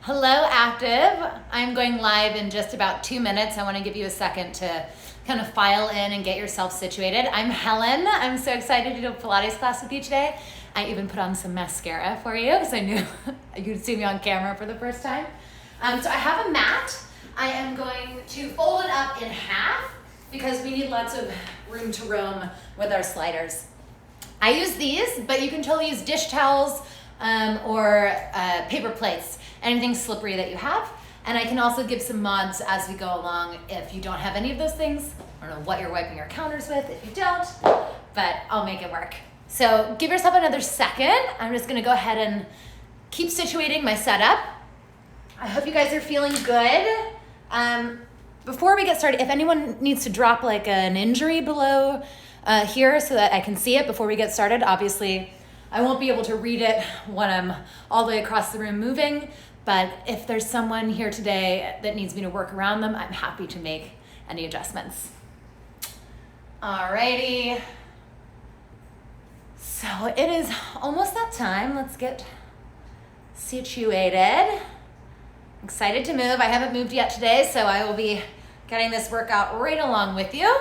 Hello, Aaptiv. I'm going live in just about 2 minutes. I want to give you a second to kind of file in and get yourself situated. I'm Helen. I'm so excited to do a Pilates class with you today. I even put on some mascara for you because I knew you'd see me on camera for the first time. So I have a mat. I am going to fold it up in half because we need lots of room to roam with our sliders. I use these, but you can totally use dish towels or paper plates, anything slippery that you have. And I can also give some mods as we go along if you don't have any of those things. I don't know what you're wiping your counters with if you don't, but I'll make it work. So give yourself another second. I'm just gonna go ahead and keep situating my setup. I hope you guys are feeling good. Before we get started, if anyone needs to drop like an injury below here so that I can see it before we get started, obviously I won't be able to read it when I'm all the way across the room moving, but if there's someone here today that needs me to work around them, I'm happy to make any adjustments. Alrighty. So it is almost that time. Let's get situated. Excited to move. I haven't moved yet today, so I will be getting this workout right along with you.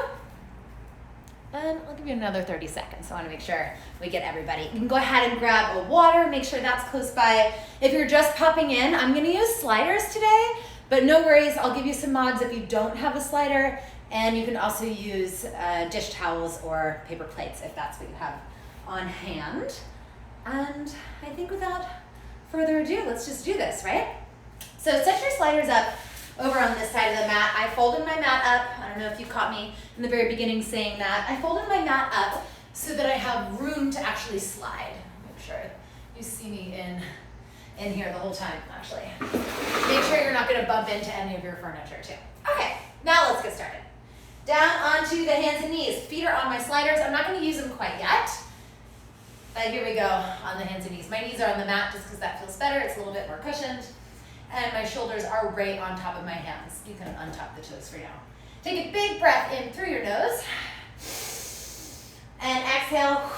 And I'll give you another 30 seconds. So I want to make sure we get everybody. You can go ahead and grab a water, make sure that's close by. If you're just popping in, I'm going to use sliders today, but no worries. I'll give you some mods if you don't have a slider, and you can also use dish towels or paper plates if that's what you have on hand. And I think without further ado, let's just do this, right? So set your sliders up over on this side of the mat. I folded my mat up. I don't know if you caught me in the very beginning saying that. I folded my mat up so that I have room to actually slide. Make sure you see me in here the whole time, actually. Make sure you're not gonna bump into any of your furniture too. Okay, now let's get started. Down onto the hands and knees. Feet are on my sliders. I'm not gonna use them quite yet, but here we go on the hands and knees. My knees are on the mat just because that feels better. It's a little bit more cushioned. And my shoulders are right on top of my hands. You can untop the toes for now. Take a big breath in through your nose. And exhale,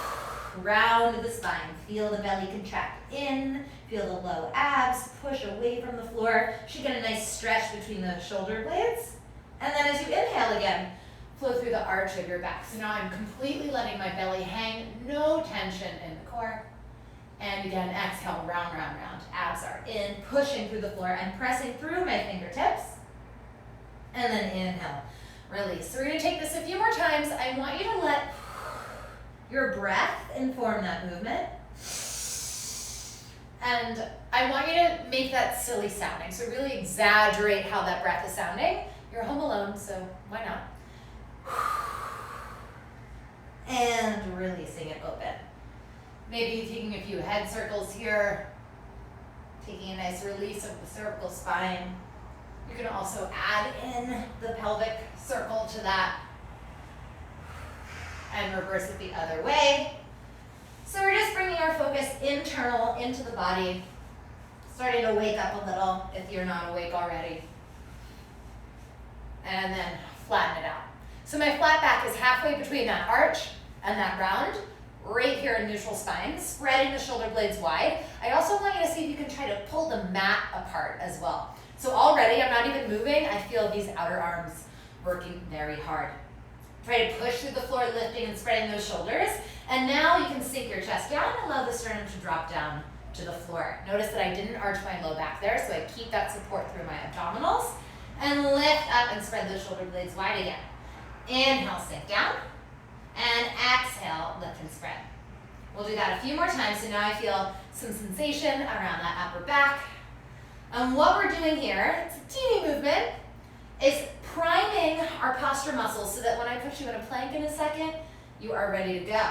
round the spine. Feel the belly contract in. Feel the low abs push away from the floor. Should get a nice stretch between the shoulder blades. And then as you inhale again, flow through the arch of your back. So now I'm completely letting my belly hang. No tension in the core. And again, exhale, round, round, round. Abs are in, pushing through the floor and pressing through my fingertips. And then inhale, release. So we're gonna take this a few more times. I want you to let your breath inform that movement. And I want you to make that silly sounding. So really exaggerate how that breath is sounding. You're home alone, so why not? And releasing it open. Maybe taking a few head circles here, taking a nice release of the cervical spine. You can also add in the pelvic circle to that and reverse it the other way. So we're just bringing our focus internal into the body, starting to wake up a little if you're not awake already. And then flatten it out. So my flat back is halfway between that arch and that round. Right here in neutral spine, spreading the shoulder blades wide. I also want you to see if you can try to pull the mat apart as well. So already, I'm not even moving. I feel these outer arms working very hard. Try to push through the floor, lifting and spreading those shoulders. And now you can sink your chest down and allow the sternum to drop down to the floor. Notice that I didn't arch my low back there, so I keep that support through my abdominals. And lift up and spread those shoulder blades wide again. Inhale, sink down. And exhale, lift and spread. We'll do that a few more times. So now I feel some sensation around that upper back. And what we're doing here, it's a teeny movement, is priming our posture muscles so that when I put you in a plank in a second, you are ready to go.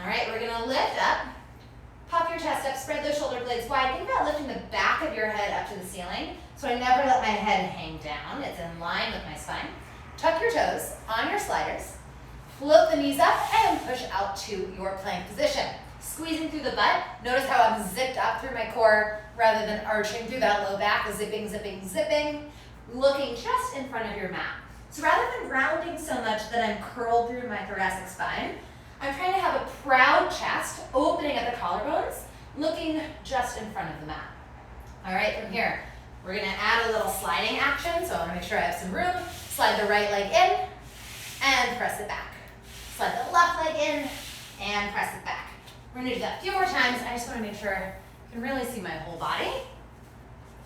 All right, we're gonna lift up, pop your chest up, spread those shoulder blades wide. Think about lifting the back of your head up to the ceiling. So I never let my head hang down. It's in line with my spine. Tuck your toes on your sliders. Float the knees up and push out to your plank position. Squeezing through the butt. Notice how I'm zipped up through my core rather than arching through that low back, zipping, zipping, zipping. Looking just in front of your mat. So rather than rounding so much that I'm curled through my thoracic spine, I'm trying to have a proud chest, opening at the collarbones, looking just in front of the mat. All right, from here, we're gonna add a little sliding action, so I wanna make sure I have some room. Slide the right leg in and press it back. Slide the left leg in and press it back. We're gonna do that a few more times. I just wanna make sure you can really see my whole body.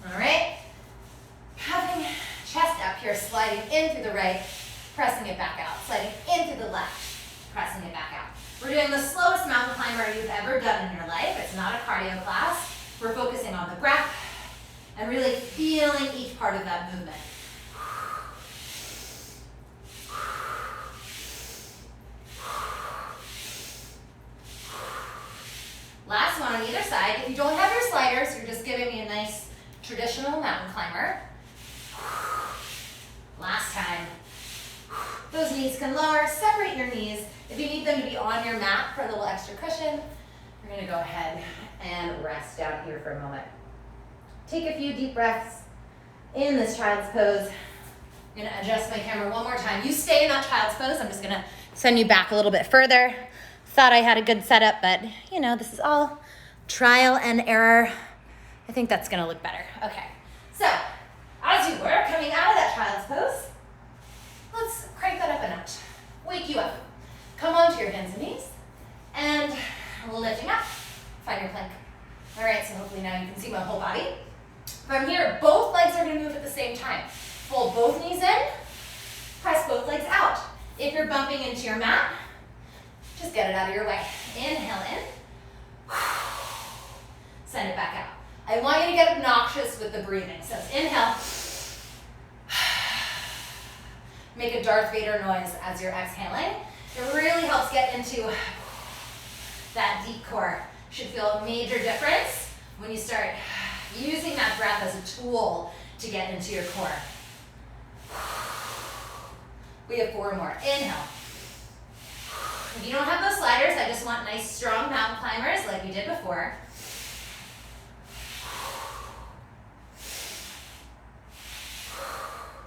All right, having chest up here, sliding in through the right, pressing it back out. Sliding in through the left, pressing it back out. We're doing the slowest mountain climber you've ever done in your life. It's not a cardio class. We're focusing on the breath and really feeling each part of that movement. Last one on either side. If you don't have your sliders, you're just giving me a nice traditional mountain climber. Last time. Those knees can lower. Separate your knees. If you need them to be on your mat for a little extra cushion, you're going to go ahead and rest down here for a moment. Take a few deep breaths in this child's pose. I'm going to adjust my camera one more time. You stay in that child's pose. I'm just going to send you back a little bit further. Thought I had a good setup, but you know, this is all trial and error. I think that's going to look better. Okay, so as you were coming out of that child's pose, let's crank that up a notch. Wake you up. Come onto your hands and knees and lifting up. Find your plank. All right, so hopefully now you can see my whole body. From here, both legs are going to move at the same time. Fold both knees in, press both legs out. If you're bumping into your mat, just get it out of your way. Inhale in, send it back out. I want you to get obnoxious with the breathing. So inhale, make a Darth Vader noise as you're exhaling. It really helps get into that deep core. Should feel a major difference when you start using that breath as a tool to get into your core. We have 4 more. Inhale. If you don't have those sliders, I just want nice, strong mountain climbers like we did before.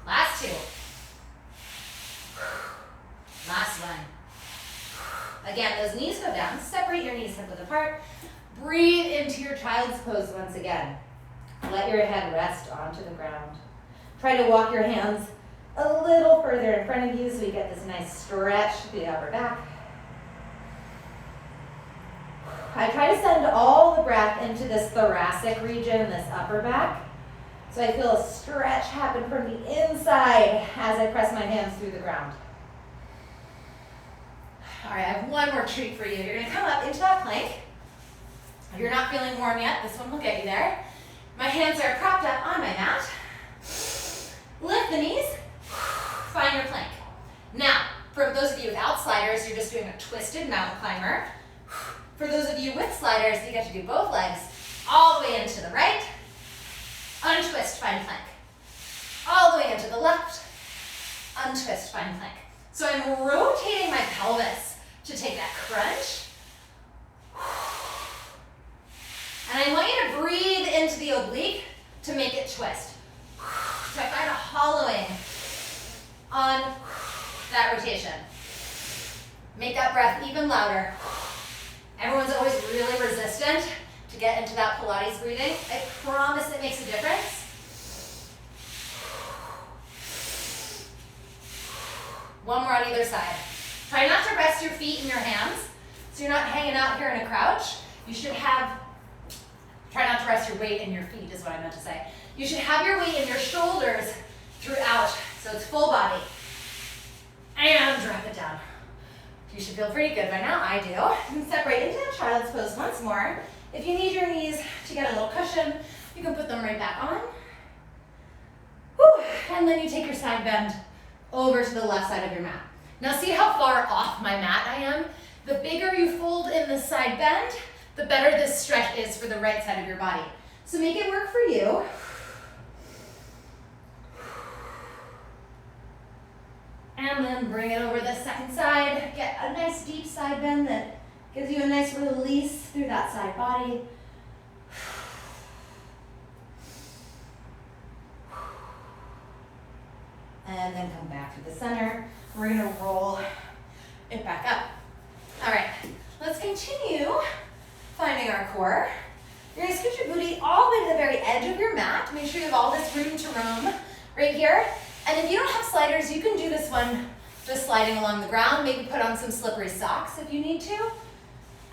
Last 2. Last one. Again, those knees go down. Separate your knees hip width apart. Breathe into your child's pose once again. Let your head rest onto the ground. Try to walk your hands a little further in front of you so you get this nice stretch to the upper back. I try to send all the breath into this thoracic region, this upper back. So I feel a stretch happen from the inside as I press my hands through the ground. All right, I have one more treat for you. You're going to come up into that plank. If you're not feeling warm yet, this one will get you there. My hands are propped up on my mat. Lift the knees. Find your plank. Now, for those of you without sliders, you're just doing a twisted mountain climber. For those of you with sliders, you get to do both legs all the way into the right. Untwist, find plank. All the way into the left. Untwist, find plank. So I'm rotating my pelvis to take that crunch. And I want you to breathe into the oblique to make it twist. So I find a hollowing on that rotation. Make that breath even louder. Everyone's always really resistant to get into that Pilates breathing. I promise it makes a difference. One more on either side. Try not to rest your feet in your hands, so you're not hanging out here in a crouch. You should try not to rest your weight in your feet is what I meant to say. You should have your weight in your shoulders throughout, so it's full body. And drop it down. You should feel pretty good by now, I do. You can separate into that child's pose once more. If you need your knees to get a little cushion, you can put them right back on. Whew. And then you take your side bend over to the left side of your mat. Now see how far off my mat I am? The bigger you fold in the side bend, the better this stretch is for the right side of your body. So make it work for you. And then bring it over the second side. Get a nice deep side bend that gives you a nice release through that side body. And then come back to the center. We're gonna roll it back up. All right, let's continue finding our core. You're gonna scoot your booty all the way to the very edge of your mat. Make sure you have all this room to roam right here. And if you don't have sliders, you can do this one just sliding along the ground. Maybe put on some slippery socks if you need to.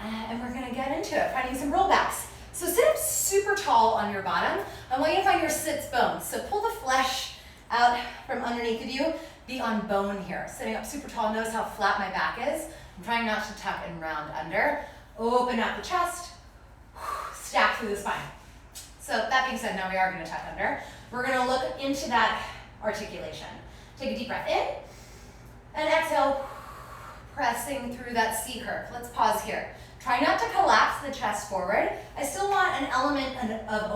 And we're gonna get into it, finding some rollbacks. So sit up super tall on your bottom. I want you to find your sits bones. So pull the flesh out from underneath of you. Be on bone here. Sitting up super tall, notice how flat my back is. I'm trying not to tuck and round under. Open up the chest, stack through the spine. So that being said, now we are gonna tuck under. We're gonna look into that articulation. Take a deep breath in, and exhale, pressing through that C curve. Let's pause here. Try not to collapse the chest forward. I still want an element of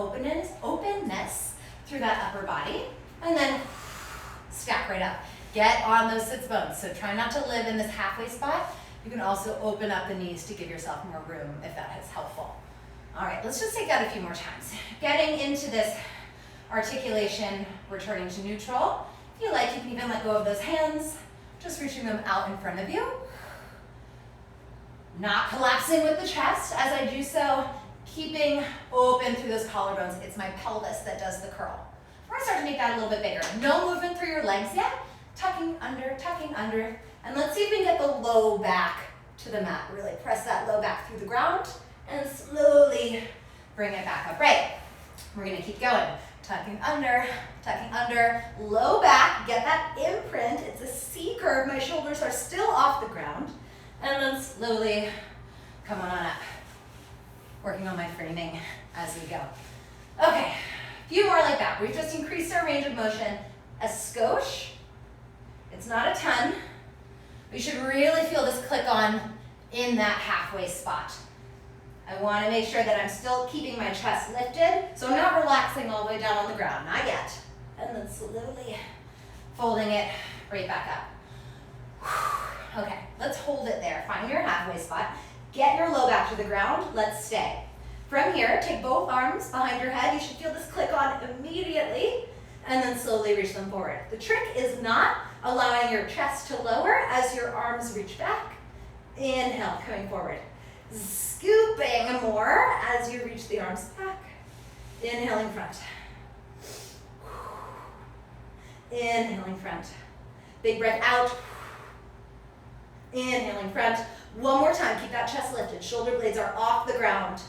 openness through that upper body, and then stack right up. Get on those sits bones. So try not to live in this halfway spot. You can also open up the knees to give yourself more room if that is helpful. All right, let's just take that a few more times. Getting into this articulation, returning to neutral. If you like, you can even let go of those hands, just reaching them out in front of you. Not collapsing with the chest as I do so, keeping open through those collarbones. It's my pelvis that does the curl. We're gonna start to make that a little bit bigger. No movement through your legs yet. Tucking under. And let's see if we can get the low back to the mat. Really press that low back through the ground and slowly bring it back up. Right. We're gonna keep going. Tucking under, low back, get that imprint. It's a C curve. My shoulders are still off the ground. And then slowly come on up. Working on my framing as we go. Okay, a few more like that. We've just increased our range of motion a skosh. It's not a ton. We should really feel this click on in that halfway spot. I want to make sure that I'm still keeping my chest lifted, so I'm not relaxing all the way down on the ground, not yet. And then slowly folding it right back up. Okay, let's hold it there. Find your halfway spot. Get your low back to the ground. Let's stay. From here, take both arms behind your head. You should feel this click on immediately, and then slowly reach them forward. The trick is not allowing your chest to lower as your arms reach back. Inhale, coming forward. Scooping more as you reach the arms back. Inhaling front. Inhaling front. Big breath out. Inhaling front. One more time, keep that chest lifted. Shoulder blades are off the ground.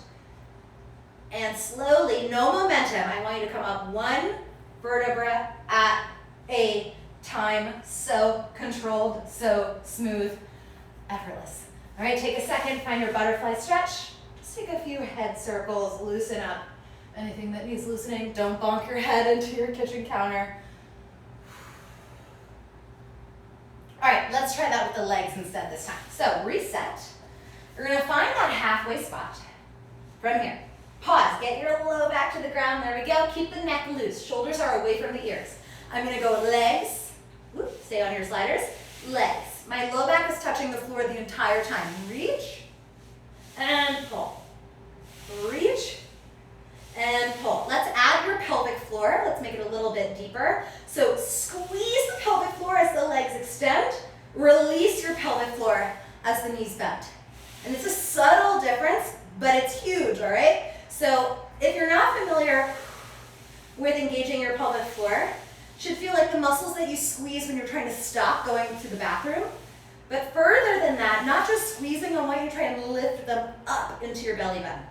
And slowly, no momentum, I want you to come up one vertebra at a time. So controlled, so smooth, effortless. All right, take a second, find your butterfly stretch. Just take a few head circles, loosen up. Anything that needs loosening, don't bonk your head into your kitchen counter. All right, let's try that with the legs instead this time. So reset. You're gonna find that halfway spot from here. Pause, get your low back to the ground. There we go, keep the neck loose. Shoulders are away from the ears. I'm gonna go legs. Whoop, stay on your sliders. Legs. My low back is touching the floor the entire time. Reach and pull. Reach and pull. Let's add your pelvic floor. Let's make it a little bit deeper. So squeeze the pelvic floor as the legs extend. Release your pelvic floor as the knees bend. And it's a subtle difference, but it's huge, all right? So if you're not familiar with engaging your pelvic floor, it should feel like the muscles that you squeeze when you're trying to stop going to the bathroom. But further than that, not just squeezing, I want you to try and lift them up into your belly button.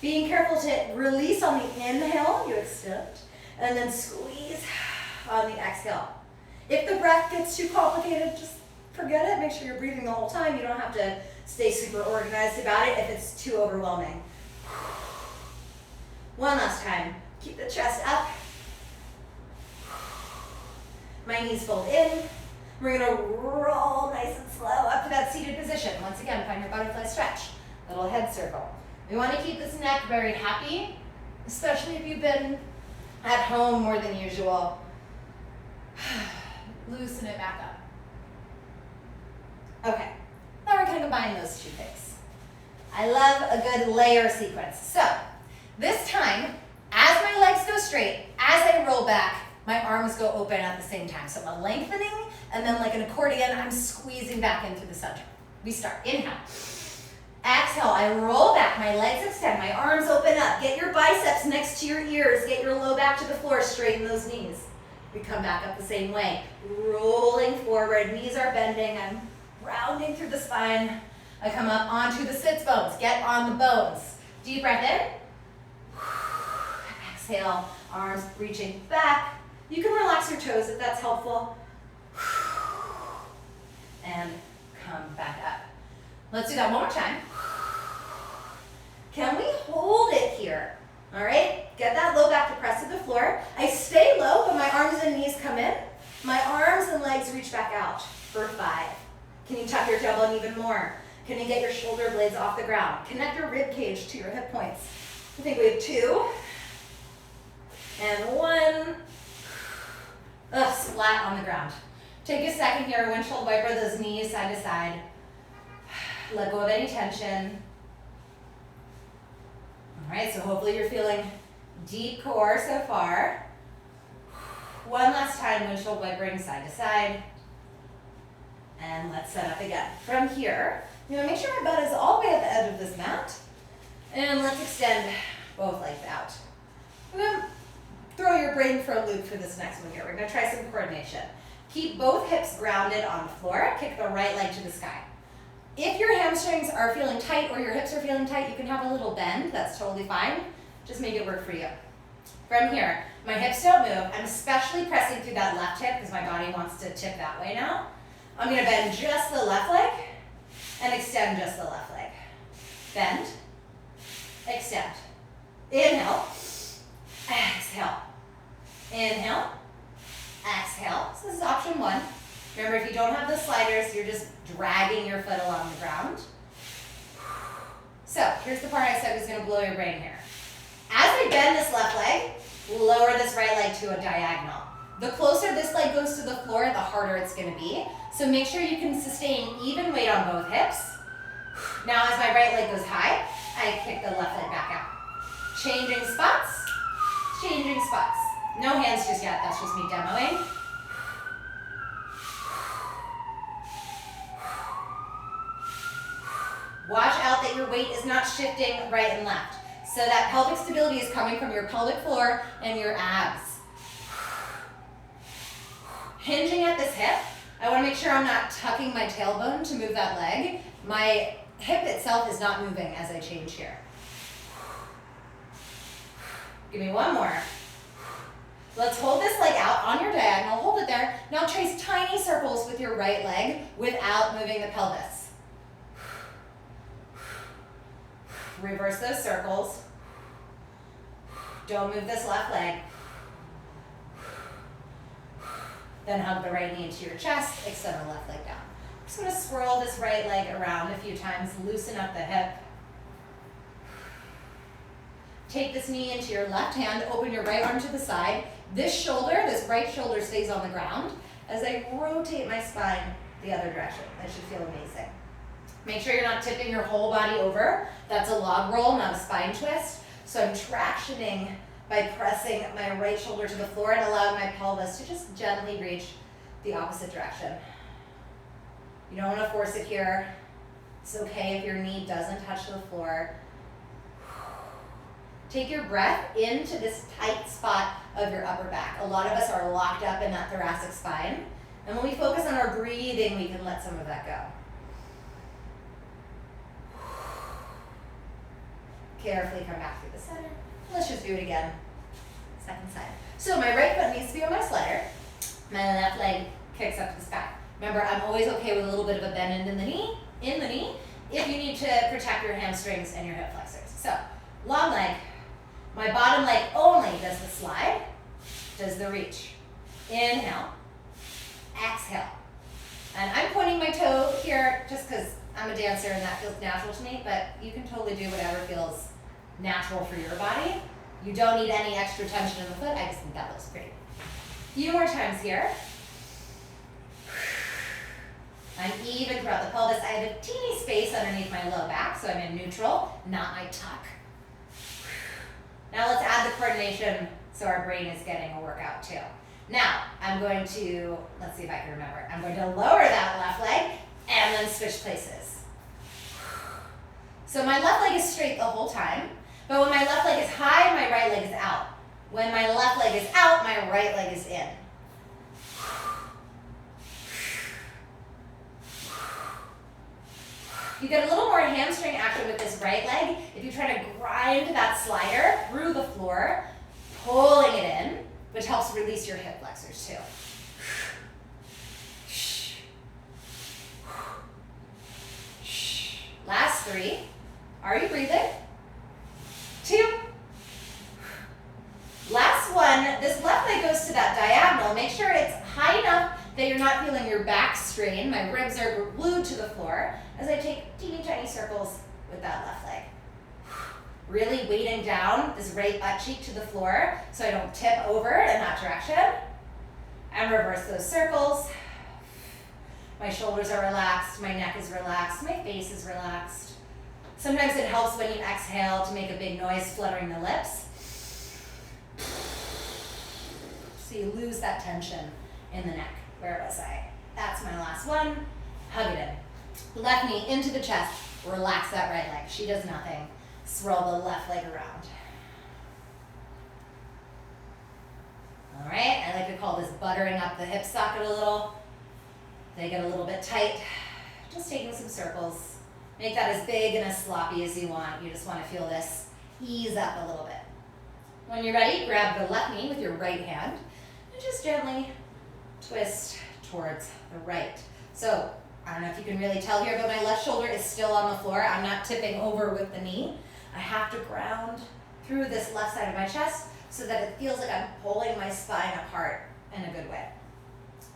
Being careful to release on the inhale, you extend, and then squeeze on the exhale. If the breath gets too complicated, just forget it. Make sure you're breathing the whole time. You don't have to stay super organized about it if it's too overwhelming. One last time. Keep the chest up. My knees fold in. We're gonna roll nice and slow up to that seated position. Once again, find your butterfly stretch. Little head circle. We want to keep this neck very happy, especially if you've been at home more than usual. Loosen it back up. Okay, now we're going to combine those two things. I love a good layer sequence. So this time, as my legs go straight, as I roll back, my arms go open at the same time. So I'm lengthening, and then like an accordion, I'm squeezing back into the center. We start, inhale. Exhale, I roll back, my legs extend, my arms open up. Get your biceps next to your ears, get your low back to the floor, straighten those knees. We come back up the same way, rolling forward, knees are bending, I'm rounding through the spine. I come up onto the sits bones, get on the bones. Deep breath in. Exhale, arms reaching back. You can relax your toes if that's helpful. And come back up. Let's do that one more time. Can we hold it here? All right, get that low back to press to the floor. I stay low, but my arms and knees come in. My arms and legs reach back out for 5. Can you tuck your tailbone even more? Can you get your shoulder blades off the ground? Connect your rib cage to your hip points. I think we have 2. And 1. Flat on the ground. Take a second here, windshield wiper those knees side to side. Let go of any tension. All right, so hopefully you're feeling deep core so far. One last time, windshield wipering side to side. And let's set up again. From here, I'm gonna make sure my butt is all the way at the edge of this mat. And let's extend both legs out. I'm gonna throw your brain for a loop for this next one here. We're gonna try some coordination. Keep both hips grounded on the floor. Kick the right leg to the sky. If your hamstrings are feeling tight or your hips are feeling tight, you can have a little bend. That's totally fine. Just make it work for you. From here, my hips don't move. I'm especially pressing through that left hip because my body wants to tip that way now. I'm gonna bend just the left leg and extend just the left leg. Bend, extend. Inhale, exhale. Inhale, exhale. So this is option 1. Remember, if you don't have the sliders, you're just dragging your foot along the ground. So here's the part I said was gonna blow your brain here. As I bend this left leg, lower this right leg to a diagonal. The closer this leg goes to the floor, the harder it's gonna be. So make sure you can sustain even weight on both hips. Now as my right leg goes high, I kick the left leg back out. Changing spots, changing spots. No hands just yet, that's just me demoing. Watch out that your weight is not shifting right and left. So that pelvic stability is coming from your pelvic floor and your abs. Hinging at this hip, I want to make sure I'm not tucking my tailbone to move that leg. My hip itself is not moving as I change here. Give me one more. Let's hold this leg out on your diagonal. Hold it there. Now trace tiny circles with your right leg without moving the pelvis. Reverse those circles. Don't move this left leg. Then hug the right knee into your chest, extend the left leg down. I'm just gonna swirl this right leg around a few times, loosen up the hip. Take this knee into your left hand, open your right arm to the side. This shoulder, this right shoulder stays on the ground as I rotate my spine the other direction. That should feel amazing. Make sure you're not tipping your whole body over. That's a log roll, not a spine twist. So I'm tractioning by pressing my right shoulder to the floor and allowing my pelvis to just gently reach the opposite direction. You don't want to force it here. It's okay if your knee doesn't touch the floor. Take your breath into this tight spot of your upper back. A lot of us are locked up in that thoracic spine. And when we focus on our breathing, we can let some of that go. Carefully come back through the center. Let's just do it again. Second side. So my right foot needs to be on my slider. My left leg kicks up to the sky. Remember, I'm always okay with a little bit of a bend in the knee, if you need to protect your hamstrings and your hip flexors. So, long leg. My bottom leg only does the slide, does the reach. Inhale, exhale. And I'm pointing my toe here just because I'm a dancer and that feels natural to me, but you can totally do whatever feels natural for your body. You don't need any extra tension in the foot. I just think that looks pretty. A few more times here. I'm even throughout the pelvis. I have a teeny space underneath my low back, so I'm in neutral, not my tuck. Now let's add the coordination so our brain is getting a workout too. Now, I'm going to, let's see if I can remember. I'm going to lower that left leg and then switch places. So my left leg is straight the whole time, but when my left leg is high, my right leg is out. When my left leg is out, my right leg is in. You get a little more hamstring action with this right leg if you try to grind that slider through the floor, pulling it in, which helps release your hip flexors too. Last 3. Are you breathing? 2. Last one, this left leg goes to that diagonal. Make sure it's high enough that you're not feeling your back strain. My ribs are glued to the floor as I take teeny tiny circles with that left leg. Really weighting down this right butt cheek to the floor so I don't tip over in that direction. And reverse those circles. My shoulders are relaxed, my neck is relaxed, my face is relaxed. Sometimes it helps when you exhale to make a big noise fluttering the lips. So you lose that tension in the neck. Where was I? That's my last one. Hug it in. Left knee into the chest. Relax that right leg. She does nothing. Swirl the left leg around. All right, I like to call this buttering up the hip socket a little. They get a little bit tight. Just taking some circles. Make that as big and as sloppy as you want. You just want to feel this ease up a little bit. When you're ready, grab the left knee with your right hand and just gently twist towards the right. So, I don't know if you can really tell here, but my left shoulder is still on the floor. I'm not tipping over with the knee. I have to ground through this left side of my chest so that it feels like I'm pulling my spine apart in a good way.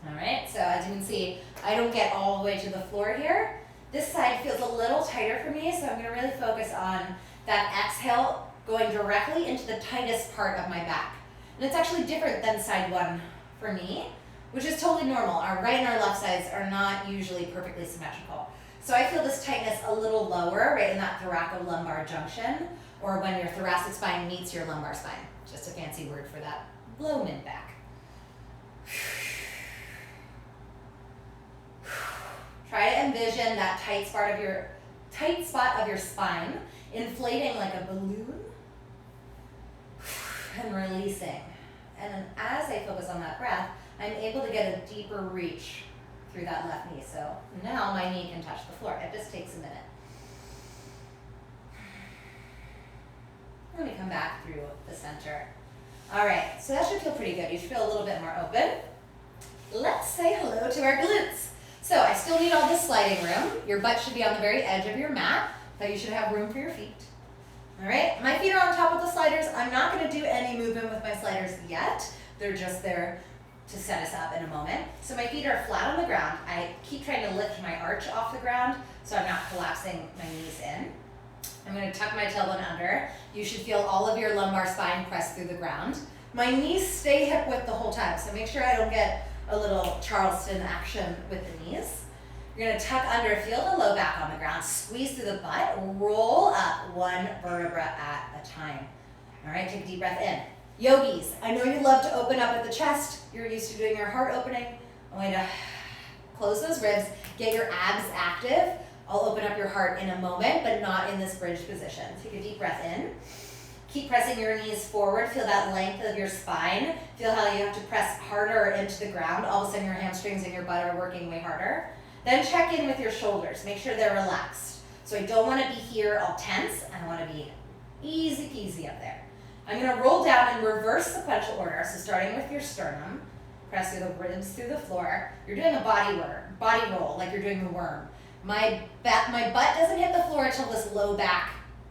All right, so as you can see, I don't get all the way to the floor here. This side feels a little tighter for me, so I'm gonna really focus on that exhale going directly into the tightest part of my back. And it's actually different than side 1 for me, which is totally normal. Our right and our left sides are not usually perfectly symmetrical. So I feel this tightness a litlittle lower, right in that thoracolumbar junction, or when your thoracic spine meets your lumbar spine. Just a fancy word for that blow mid back. Try to envision that tight spot of your spine inflating like a balloon and releasing. And then as I focus on that breath, I'm able to get a deeper reach through that left knee. So now my knee can touch the floor. It just takes a minute. Let me come back through the center. All right, so that should feel pretty good. You should feel a little bit more open. Let's say hello to our glutes. So I still need all this sliding room. Your butt should be on the very edge of your mat, but you should have room for your feet. All right, my feet are on top of the sliders. I'm not gonna do any movement with my sliders yet. They're just there to set us up in a moment. So my feet are flat on the ground. I keep trying to lift my arch off the ground so I'm not collapsing my knees in. I'm gonna tuck my tailbone under. You should feel all of your lumbar spine press through the ground. My knees stay hip width the whole time, so make sure I don't get a little Charleston action with the knees. You're gonna tuck under, feel the low back on the ground, squeeze through the butt, roll up one vertebra at a time. All right, take a deep breath in. Yogis, I know you love to open up at the chest. You're used to doing your heart opening. I'm going to close those ribs, get your abs active. I'll open up your heart in a moment, but not in this bridge position. Take a deep breath in. Keep pressing your knees forward. Feel that length of your spine. Feel how you have to press harder into the ground. All of a sudden your hamstrings and your butt are working way harder. Then check in with your shoulders. Make sure they're relaxed. So I don't want to be here all tense. I want to be easy peasy up there. I'm going to roll down in reverse sequential order. So starting with your sternum, press through the ribs through the floor. You're doing a body roll, like you're doing the worm. My butt doesn't hit the floor until this low back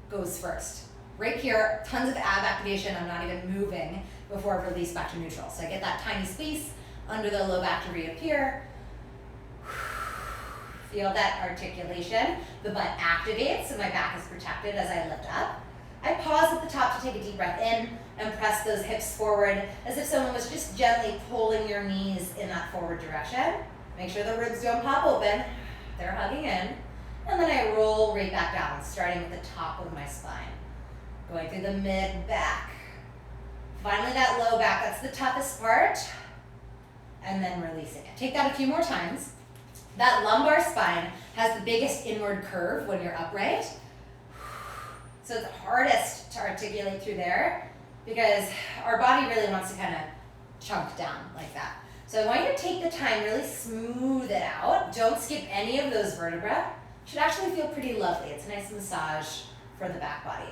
goes first. Right here, tons of ab activation. I'm not even moving before I release back to neutral. So I get that tiny space under the low back to reappear. Feel that articulation. The butt activates, so my back is protected as I lift up. I pause at the top to take a deep breath in and press those hips forward as if someone was just gently pulling your knees in that forward direction. Make sure the ribs don't pop open. They're hugging in. And then I roll right back down, starting with the top of my spine. Going through the mid back. Finally that low back, that's the toughest part. And then releasing it. Take that a few more times. That lumbar spine has the biggest inward curve when you're upright. So it's hardest to articulate through there because our body really wants to kind of chunk down like that. So I want you to take the time, really smooth it out. Don't skip any of those vertebrae. It should actually feel pretty lovely. It's a nice massage for the back body.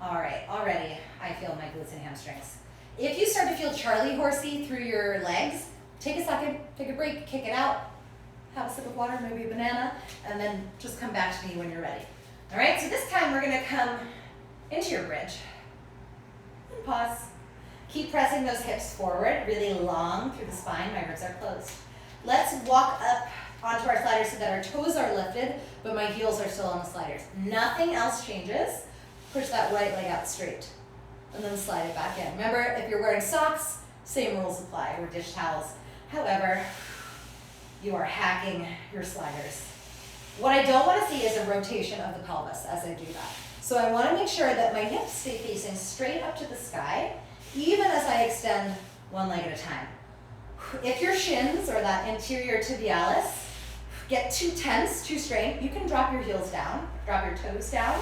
All right, already I feel my glutes and hamstrings. If you start to feel Charlie horsey through your legs, take a second, take a break, kick it out, have a sip of water, maybe a banana, and then just come back to me when you're ready. All right, so this time we're gonna come into your bridge. And pause. Keep pressing those hips forward, really long through the spine. My ribs are closed. Let's walk up onto our sliders so that our toes are lifted, but my heels are still on the sliders. Nothing else changes. Push that right leg out straight, and then slide it back in. Remember, if you're wearing socks, same rules apply, or dish towels. However, you are hacking your sliders. What I don't want to see is a rotation of the pelvis as I do that. So I want to make sure that my hips stay facing straight up to the sky, even as I extend one leg at a time. If your shins or that anterior tibialis get too tense, too strained, you can drop your heels down, drop your toes down,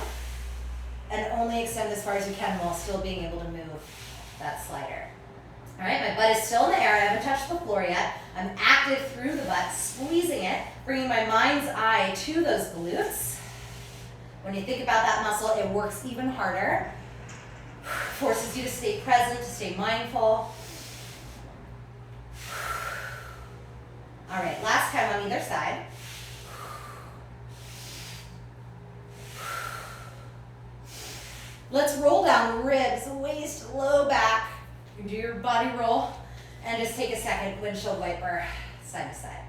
and only extend as far as you can while still being able to move that slider. All right, my butt is still in the air. I haven't touched the floor yet. I'm active through the butt, squeezing it, bringing my mind's eye to those glutes. When you think about that muscle, it works even harder. Forces you to stay present, to stay mindful. All right, last time on either side. Let's roll down ribs, waist, low back. You can do your body roll and just take a second, windshield wiper, side to side.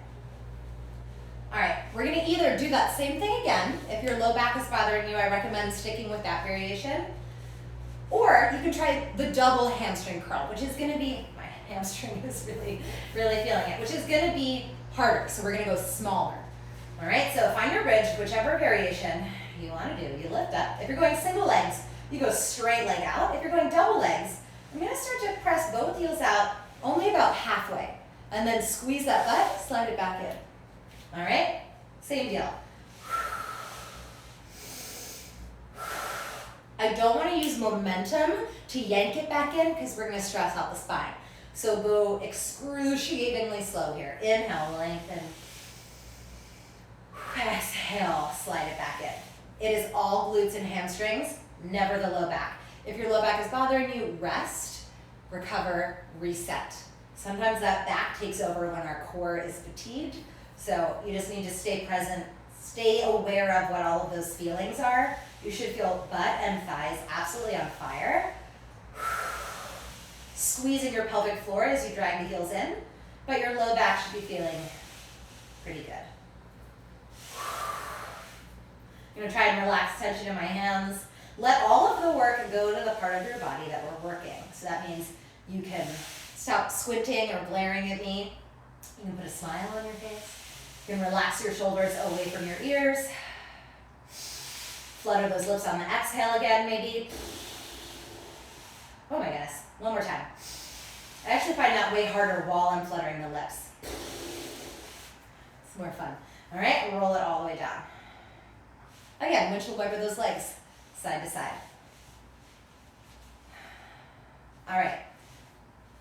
All right, we're gonna either do that same thing again. If your low back is bothering you, I recommend sticking with that variation. Or you can try the double hamstring curl, which is gonna be, my hamstring is really feeling it, which is gonna be harder, so we're gonna go smaller. All right, so find your bridge, whichever variation you wanna do. You lift up. If you're going single legs, you go straight leg out. If you're going double legs, I'm gonna start to press both heels out only about halfway, and then squeeze that butt, slide it back in. All right, same deal. I don't want to use momentum to yank it back in because we're going to stress out the spine. So go excruciatingly slow here. Inhale, lengthen. Exhale, slide it back in. It is all glutes and hamstrings, never the low back. If your low back is bothering you, rest, recover, reset. Sometimes that back takes over when our core is fatigued. So you just need to stay present, stay aware of what all of those feelings are. You should feel butt and thighs absolutely on fire. Squeezing your pelvic floor as you drag the heels in, but your low back should be feeling pretty good. I'm gonna try and relax tension in my hands. Let all of the work go to the part of your body that we're working. So that means you can stop squinting or glaring at me. You can put a smile on your face. You can relax your shoulders away from your ears. Flutter those lips on the exhale again, maybe. Oh my goodness, one more time. I actually find that way harder while I'm fluttering the lips. It's more fun. All right, roll it all the way down. Again, windshield wiper those legs, side to side. All right,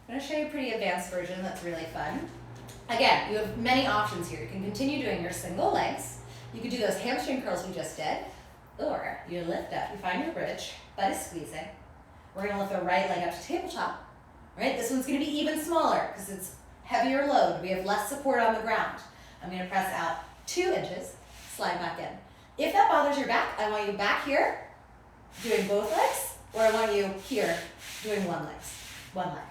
I'm gonna show you a pretty advanced version that's really fun. Again, you have many options here. You can continue doing your single legs. You could do those hamstring curls we just did. Or you lift up, you find your bridge, butt is squeezing. We're gonna lift the right leg up to tabletop. Right, this one's gonna be even smaller because it's heavier load. We have less support on the ground. I'm gonna press out 2 inches, slide back in. If that bothers your back, I want you back here doing both legs, or I want you here doing one leg.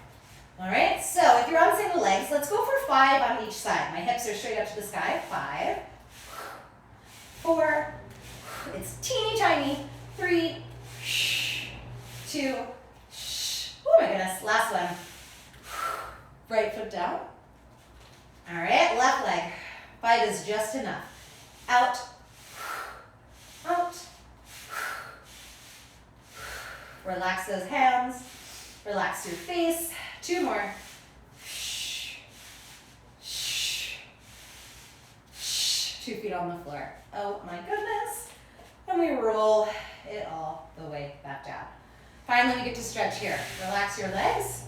All right, so if you're on single legs, let's go for 5 on each side. My hips are straight up to the sky. 5, 4, it's teeny tiny, 3, 2, oh my goodness, last one. Right foot down. All right, left leg. 5 is just enough. Out, out. Relax those hands, relax your face. 2 more. 2 2 feet on the floor. Oh my goodness. And we roll it all the way back down. Finally, we get to stretch here. Relax your legs.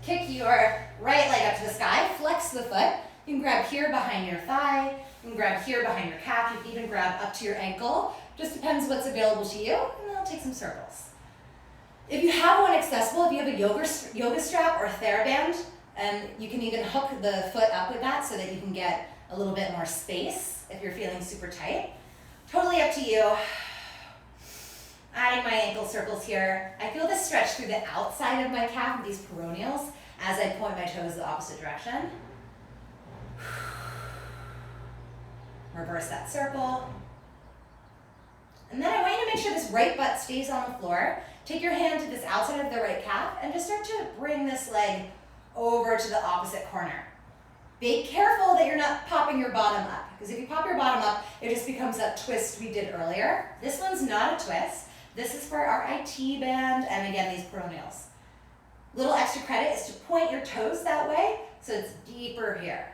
Kick your right leg up to the sky. Flex the foot. You can grab here behind your thigh. You can grab here behind your calf. You can even grab up to your ankle. Just depends what's available to you. And then I'll take some circles. If you have one accessible, if you have a yoga strap or a TheraBand, and you can even hook the foot up with that so that you can get a little bit more space if you're feeling super tight. Totally up to you. Adding my ankle circles here. I feel this stretch through the outside of my calf, these peroneals, as I point my toes the opposite direction. Reverse that circle. And then I want you to make sure this right butt stays on the floor. Take your hand to this outside of the right calf and just start to bring this leg over to the opposite corner. Be careful that you're not popping your bottom up, because if you pop your bottom up, it just becomes that twist we did earlier. This one's not a twist. This is for our IT band and again, these peroneals. Little extra credit is to point your toes that way so it's deeper here.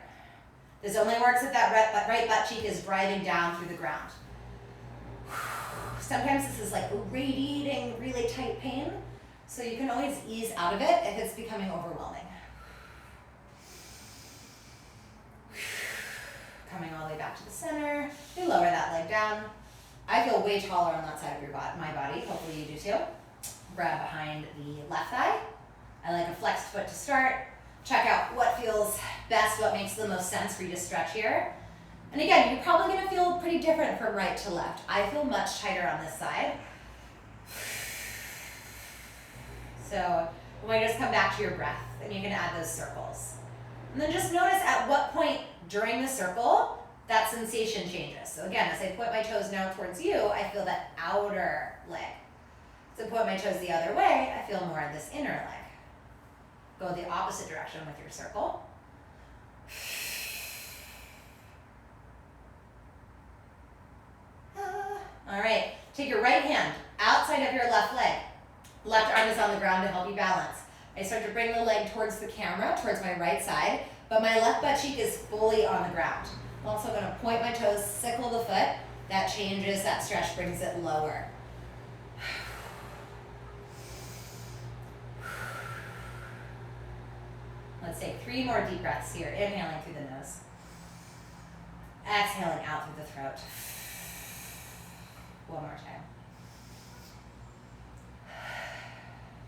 This only works if that right butt cheek is driving down through the ground. Sometimes this is like radiating really tight pain, so you can always ease out of it if it's becoming overwhelming. Coming all the way back to the center. You lower that leg down. I feel way taller on that side of my body. Hopefully you do too. Grab behind the left thigh. I like a flexed foot to start. Check out what feels best, what makes the most sense for you to stretch here. And again, you're probably gonna feel pretty different from right to left. I feel much tighter on this side. So I want you to just come back to your breath and you can add those circles. And then just notice at what point during the circle that sensation changes. So again, as I point my toes now towards you, I feel that outer leg. As I point my toes the other way, I feel more of this inner leg. Go the opposite direction with your circle. All right, take your right hand outside of your left leg. Left arm is on the ground to help you balance. I start to bring the leg towards the camera, towards my right side, but my left butt cheek is fully on the ground. I'm also gonna point my toes, sickle the foot. That changes, that stretch brings it lower. Let's take 3 more deep breaths here. Inhaling through the nose. Exhaling out through the throat. One more time.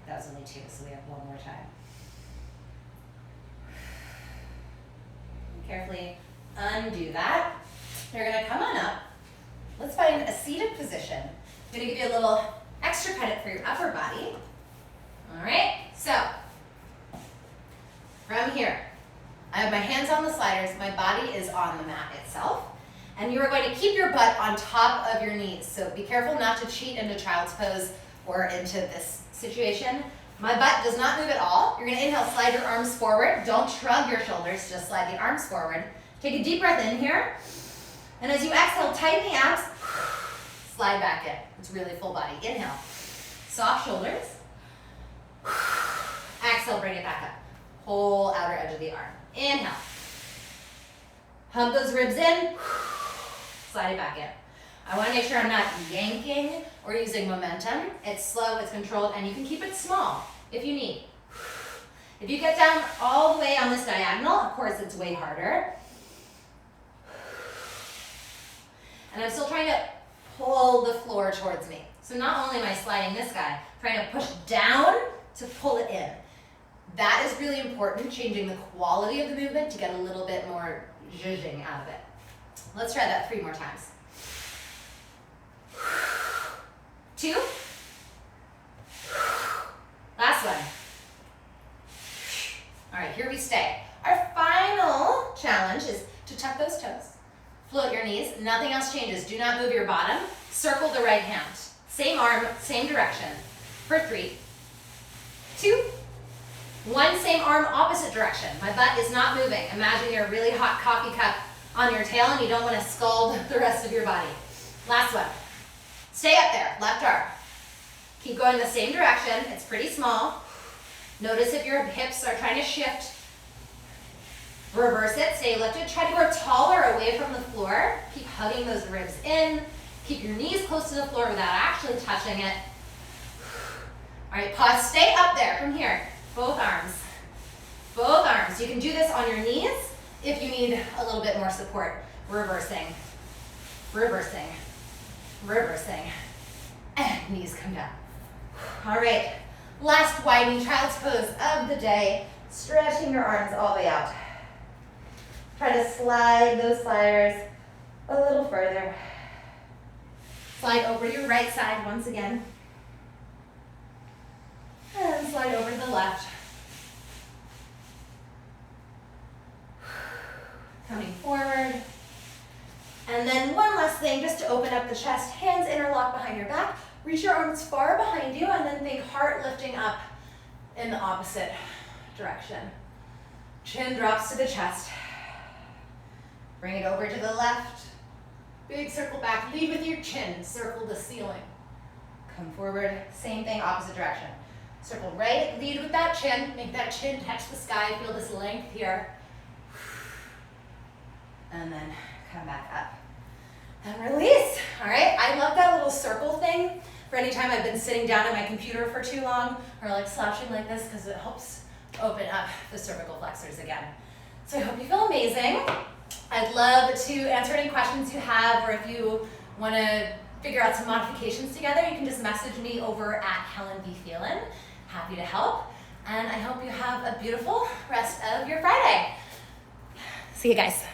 That was only 2, so we have 1 more time. Carefully undo that. You're gonna come on up. Let's find a seated position. I'm gonna give you a little extra credit for your upper body. All right, so from here, I have my hands on the sliders, my body is on the mat itself, and you are going to keep your butt on top of your knees. So be careful not to cheat into child's pose or into this situation. My butt does not move at all. You're gonna inhale, slide your arms forward. Don't shrug your shoulders, just slide the arms forward. Take a deep breath in here. And as you exhale, tighten the abs, slide back in. It's really full body. Inhale, soft shoulders. Exhale, bring it back up. Whole outer edge of the arm. Inhale. Hug those ribs in. Slide it back in. I want to make sure I'm not yanking or using momentum. It's slow, it's controlled, and you can keep it small if you need. If you get down all the way on this diagonal, of course it's way harder. And I'm still trying to pull the floor towards me. So not only am I sliding this guy, trying to push down to pull it in. That is really important, changing the quality of the movement to get a little bit more zhuzhing out of it. Let's try that 3 more times. 2. Last one. All right, here we stay. Our final challenge is to tuck those toes. Float your knees, nothing else changes. Do not move your bottom. Circle the right hand. Same arm, same direction. For 3, 2, 1, same arm, opposite direction. My butt is not moving. Imagine you're a really hot coffee cup on your tail and you don't want to scald the rest of your body. Last one. Stay up there, left arm. Keep going the same direction. It's pretty small. Notice if your hips are trying to shift Reverse it, stay lifted. Try to grow taller away from the floor. Keep hugging those ribs in. Keep your knees close to the floor without actually touching it. All right, pause, stay up there from here. Both arms. Both arms. You can do this on your knees if you need a little bit more support. Reversing, reversing, reversing. And knees come down. All right, last widening child's pose of the day. Stretching your arms all the way out. Try to slide those sliders a little further. Slide over to your right side once again. And slide over to the left. Coming forward. And then one last thing, just to open up the chest, hands interlock behind your back. Reach your arms far behind you, and then think heart lifting up in the opposite direction. Chin drops to the chest. Bring it over to the left. Big circle back. Lead with your chin. Circle the ceiling. Come forward. Same thing, opposite direction. Circle right. Lead with that chin. Make that chin touch the sky. Feel this length here. And then come back up. And release. All right. I love that little circle thing for any time I've been sitting down at my computer for too long or like slouching like this, because it helps open up the cervical flexors again. So I hope you feel amazing. I'd love to answer any questions you have, or if you want to figure out some modifications together, you can just message me over at Helen B. Phelan. Happy to help. And I hope you have a beautiful rest of your Friday. See you guys.